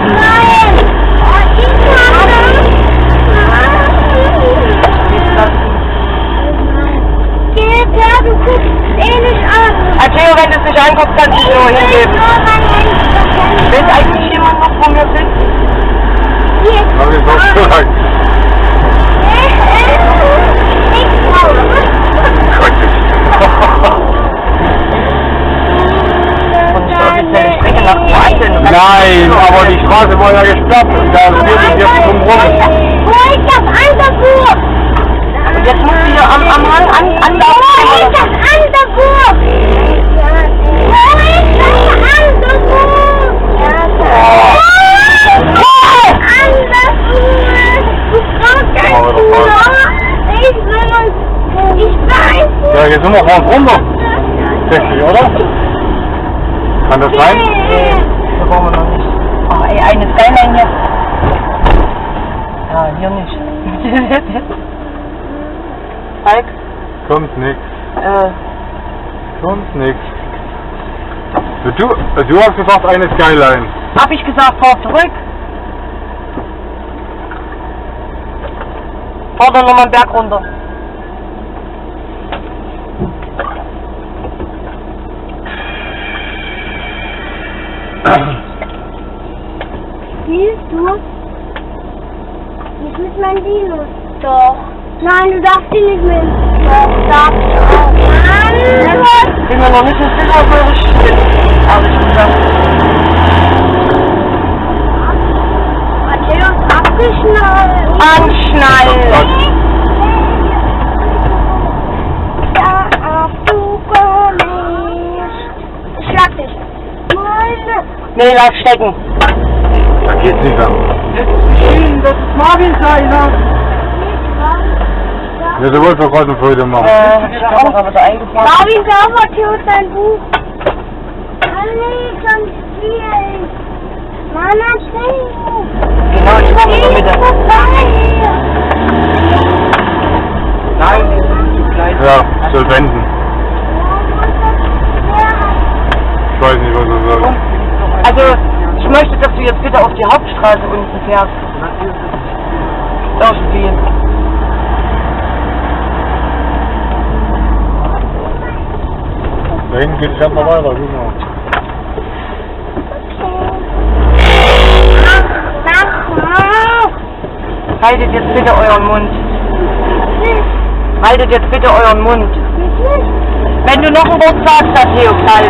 Nein! Oh, ich Peter, du guckst eh nicht an. Theo, wenn du es nicht anguckst, kannst du es nur hingeben. Will eigentlich jemand noch von mir finden? Hab ich doch gesagt. Nein, aber die Straße war ja gesperrt und da wird es jetzt drumherum. Wo ist das Anderburg? Und jetzt musst du hier am Hang anlaufen. Wo ist das Anderburg? Wo ist das Anderburg? Du brauchst kein Bruder. Ich weiß nicht. Ja, jetzt sind wir vorne runter. 60, oder? Kann das sein? Das wollen wir noch nicht. Oh, ey, eine Skyline hier. Ja, hier nicht. Falk? Kommt nix. Kommt nix. Du hast gesagt eine Skyline. Hab ich gesagt, fahr zurück. Fahr dann nochmal einen Berg runter. Siehst du? Nicht mit meinen Dinos. Doch. Nein, du darfst die nicht mit. Doch, darfst du auch. Mann, Sind wir noch nicht ins Bild, was wir richtig sind. Ehrlich gesagt. Matthäus, abgeschnallt. Anschnallen. Ich schlag dich. Meine. Nee, lass stecken. Da geht's nicht an. Das ist Marvin seiner. Ja, du wolltest doch gerade eine Freude machen. Ich glaube, aber da eingefahren. Marvin, da Matthäus, dein Buch. Alle schon spielen. Mama, schnell. Genau, ich komme in der Mitte. Nein, die sind zu klein. Ja, soll wenden. Ich weiß nicht, was er soll. Also, ich möchte, dass du jetzt bitte auf die Hauptstraße unten fährst. Irgendwie. Da hinten geht es erstmal weiter, genau. Haltet jetzt bitte euren Mund. Haltet jetzt bitte euren Mund. Wenn du noch ein Wort sagst, dann Theo, knall.